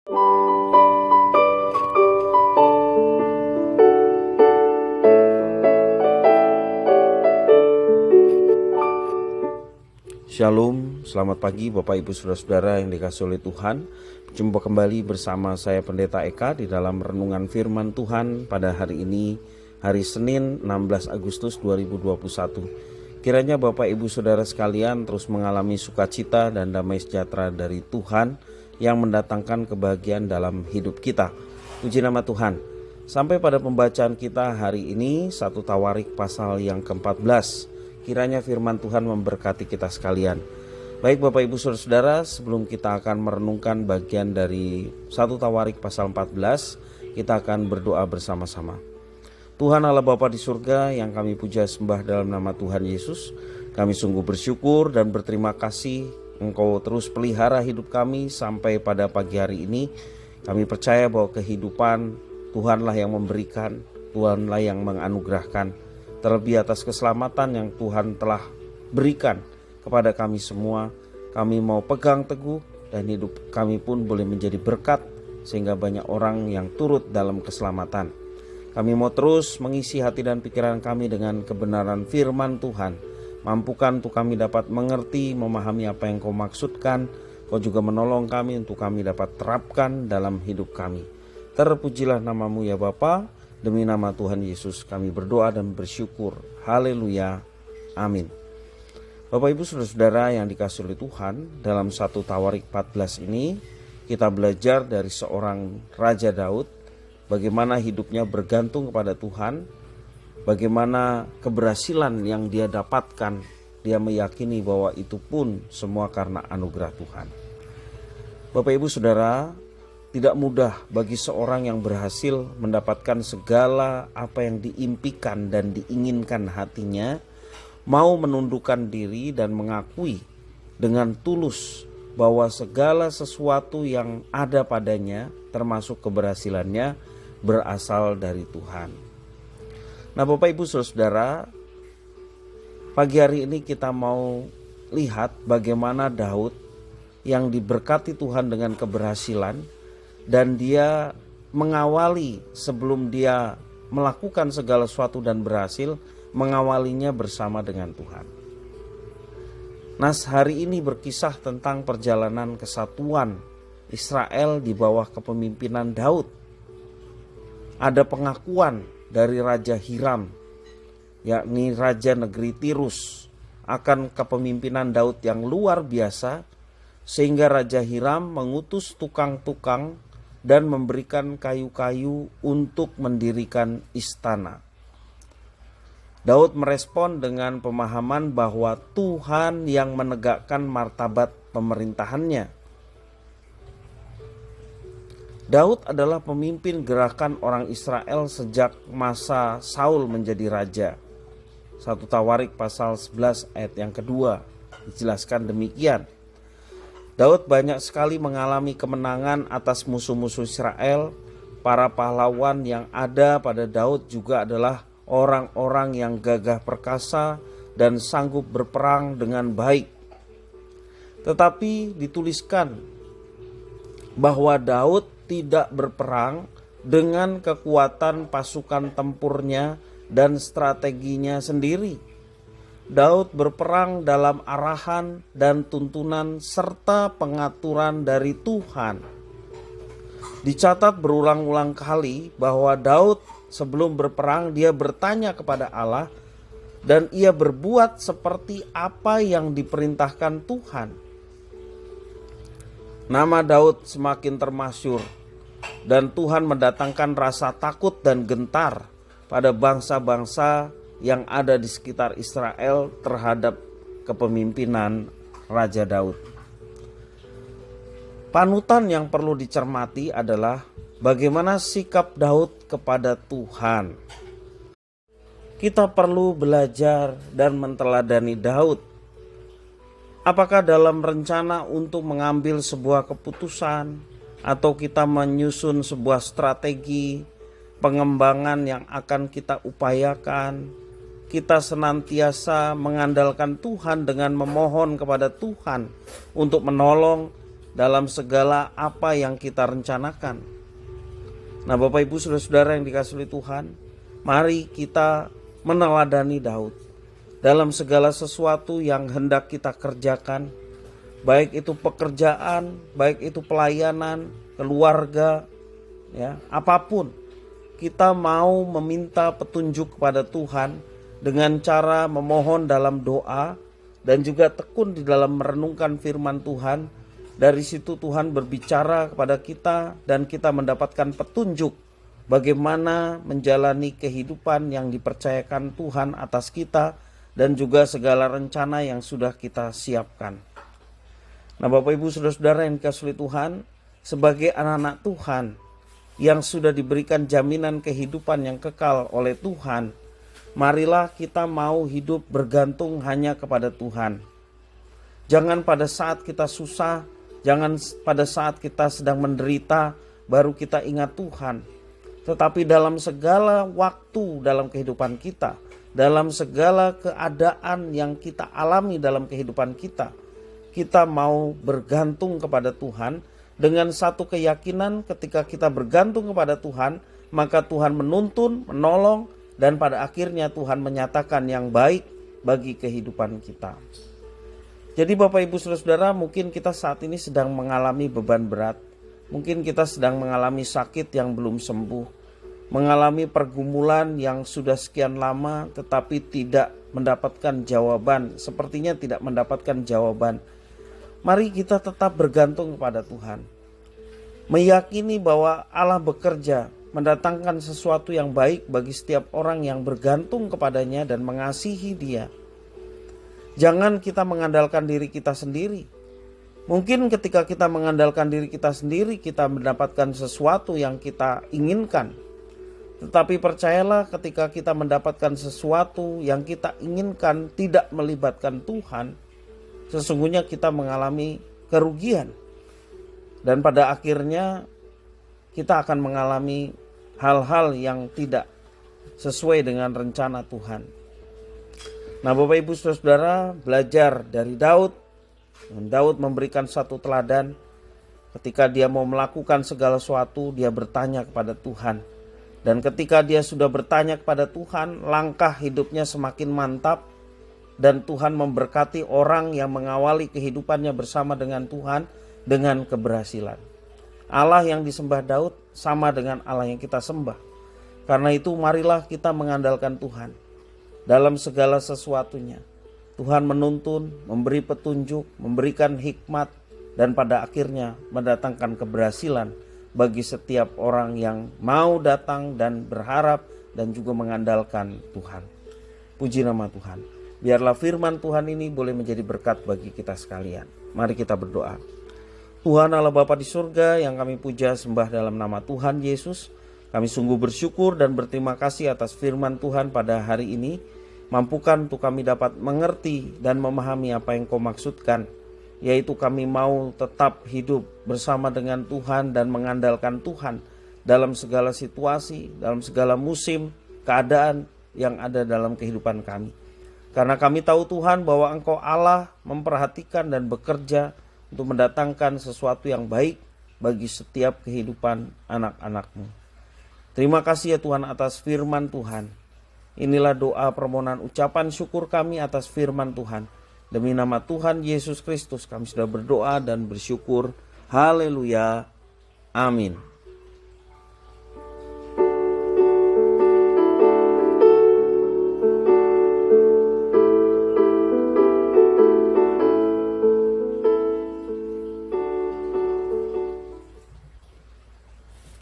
Shalom, selamat pagi Bapak Ibu Saudara-saudara yang dikasihi oleh Tuhan. Jumpa kembali bersama saya Pendeta Eka di dalam renungan firman Tuhan pada hari ini, hari Senin 16 Agustus 2021. Kiranya Bapak Ibu Saudara sekalian terus mengalami sukacita dan damai sejahtera dari Tuhan yang mendatangkan kebahagiaan dalam hidup kita. Puji nama Tuhan. Sampai pada pembacaan kita hari ini, 1 Tawarik pasal yang ke-14. Kiranya firman Tuhan memberkati kita sekalian. Baik Bapak Ibu Saudara, sebelum kita akan merenungkan bagian dari 1 Tawarik pasal 14, kita akan berdoa bersama-sama. Tuhan Allah Bapa di surga yang kami puja sembah dalam nama Tuhan Yesus, kami sungguh bersyukur dan berterima kasih Engkau terus pelihara hidup kami sampai pada pagi hari ini. Kami percaya bahwa kehidupan Tuhanlah yang memberikan, Tuhanlah yang menganugerahkan. Terlebih atas keselamatan yang Tuhan telah berikan kepada kami semua, kami mau pegang teguh dan hidup kami pun boleh menjadi berkat sehingga banyak orang yang turut dalam keselamatan. Kami mau terus mengisi hati dan pikiran kami dengan kebenaran firman Tuhan. Mampukan untuk kami dapat mengerti, memahami apa yang Kau maksudkan. Kau juga menolong kami untuk kami dapat terapkan dalam hidup kami. Terpujilah nama-Mu ya Bapa. Demi nama Tuhan Yesus kami berdoa dan bersyukur. Haleluya. Amin. Bapak Ibu Saudara-saudara yang dikasihi oleh Tuhan, dalam 1 Tawarik 14 ini kita belajar dari seorang Raja Daud, bagaimana hidupnya bergantung kepada Tuhan, bagaimana keberhasilan yang dia dapatkan, dia meyakini bahwa itu pun semua karena anugerah Tuhan. Bapak Ibu Saudara, tidak mudah bagi seorang yang berhasil mendapatkan segala apa yang diimpikan dan diinginkan hatinya, mau menundukkan diri dan mengakui dengan tulus bahwa segala sesuatu yang ada padanya, termasuk keberhasilannya, berasal dari Tuhan. Nah Bapak Ibu Saudara, pagi hari ini kita mau lihat bagaimana Daud yang diberkati Tuhan dengan keberhasilan, dan dia mengawali sebelum dia melakukan segala sesuatu dan berhasil, mengawalinya bersama dengan Tuhan. Nas hari ini berkisah tentang perjalanan kesatuan Israel di bawah kepemimpinan Daud. Ada pengakuan dari Raja Hiram, yakni Raja Negeri Tirus, akan kepemimpinan Daud yang luar biasa, sehingga Raja Hiram mengutus tukang-tukang dan memberikan kayu-kayu untuk mendirikan istana. Daud merespon dengan pemahaman bahwa Tuhan yang menegakkan martabat pemerintahannya. Daud adalah pemimpin gerakan orang Israel sejak masa Saul menjadi raja. 1 Tawarik pasal 11 ayat yang kedua dijelaskan demikian. Daud banyak sekali mengalami kemenangan atas musuh-musuh Israel. Para pahlawan yang ada pada Daud juga adalah orang-orang yang gagah perkasa dan sanggup berperang dengan baik. Tetapi dituliskan bahwa Daud tidak berperang dengan kekuatan pasukan tempurnya dan strateginya sendiri. Daud berperang dalam arahan dan tuntunan serta pengaturan dari Tuhan. Dicatat berulang-ulang kali bahwa Daud sebelum berperang dia bertanya kepada Allah dan ia berbuat seperti apa yang diperintahkan Tuhan. Nama Daud semakin termasyur dan Tuhan mendatangkan rasa takut dan gentar pada bangsa-bangsa yang ada di sekitar Israel terhadap kepemimpinan Raja Daud. Panutan yang perlu dicermati adalah bagaimana sikap Daud kepada Tuhan. Kita perlu belajar dan menteladani Daud. Apakah dalam rencana untuk mengambil sebuah keputusan atau kita menyusun sebuah strategi pengembangan yang akan kita upayakan, kita senantiasa mengandalkan Tuhan dengan memohon kepada Tuhan untuk menolong dalam segala apa yang kita rencanakan. Nah, Bapak Ibu Saudara-saudara yang dikasihi oleh Tuhan, mari kita meneladani Daud dalam segala sesuatu yang hendak kita kerjakan, baik itu pekerjaan, baik itu pelayanan, keluarga, ya, apapun. Kita mau meminta petunjuk kepada Tuhan dengan cara memohon dalam doa dan juga tekun di dalam merenungkan firman Tuhan. Dari situ Tuhan berbicara kepada kita dan kita mendapatkan petunjuk bagaimana menjalani kehidupan yang dipercayakan Tuhan atas kita dan juga segala rencana yang sudah kita siapkan. Nah, Bapak Ibu Saudara-saudara yang dikasihi oleh Tuhan, sebagai anak-anak Tuhan yang sudah diberikan jaminan kehidupan yang kekal oleh Tuhan, marilah kita mau hidup bergantung hanya kepada Tuhan. Jangan pada saat kita susah, jangan pada saat kita sedang menderita baru kita ingat Tuhan. Tetapi dalam segala waktu dalam kehidupan kita, dalam segala keadaan yang kita alami dalam kehidupan kita, kita mau bergantung kepada Tuhan dengan satu keyakinan. Ketika kita bergantung kepada Tuhan, maka Tuhan menuntun, menolong, dan pada akhirnya Tuhan menyatakan yang baik bagi kehidupan kita. Jadi Bapak Ibu Saudara-saudara, mungkin kita saat ini sedang mengalami beban berat. Mungkin kita sedang mengalami sakit yang belum sembuh, mengalami pergumulan yang sudah sekian lama tetapi tidak mendapatkan jawaban, sepertinya tidak mendapatkan jawaban. Mari kita tetap bergantung kepada Tuhan, meyakini bahwa Allah bekerja mendatangkan sesuatu yang baik bagi setiap orang yang bergantung kepadanya dan mengasihi Dia. Jangan kita mengandalkan diri kita sendiri. Mungkin ketika kita mengandalkan diri kita sendiri, kita mendapatkan sesuatu yang kita inginkan. Tetapi percayalah, ketika kita mendapatkan sesuatu yang kita inginkan tidak melibatkan Tuhan, sesungguhnya kita mengalami kerugian. Dan pada akhirnya kita akan mengalami hal-hal yang tidak sesuai dengan rencana Tuhan. Nah, Bapak Ibu Saudara, belajar dari Daud. Daud memberikan satu teladan. Ketika dia mau melakukan segala sesuatu, dia bertanya kepada Tuhan. Dan ketika dia sudah bertanya kepada Tuhan, langkah hidupnya semakin mantap. Dan Tuhan memberkati orang yang mengawali kehidupannya bersama dengan Tuhan dengan keberhasilan. Allah yang disembah Daud sama dengan Allah yang kita sembah. Karena itu marilah kita mengandalkan Tuhan dalam segala sesuatunya. Tuhan menuntun, memberi petunjuk, memberikan hikmat, dan pada akhirnya mendatangkan keberhasilan bagi setiap orang yang mau datang dan berharap dan juga mengandalkan Tuhan. Puji nama Tuhan. Biarlah firman Tuhan ini boleh menjadi berkat bagi kita sekalian. Mari kita berdoa. Tuhan Allah Bapa di surga yang kami puja sembah dalam nama Tuhan Yesus, kami sungguh bersyukur dan berterima kasih atas firman Tuhan pada hari ini. Mampukan untuk kami dapat mengerti dan memahami apa yang Kau maksudkan, yaitu kami mau tetap hidup bersama dengan Tuhan dan mengandalkan Tuhan dalam segala situasi, dalam segala musim, keadaan yang ada dalam kehidupan kami. Karena kami tahu Tuhan bahwa Engkau Allah memperhatikan dan bekerja untuk mendatangkan sesuatu yang baik bagi setiap kehidupan anak-anak-Mu. Terima kasih ya Tuhan atas firman Tuhan. Inilah doa permohonan ucapan syukur kami atas firman Tuhan. Demi nama Tuhan Yesus Kristus kami sudah berdoa dan bersyukur. Haleluya. Amin.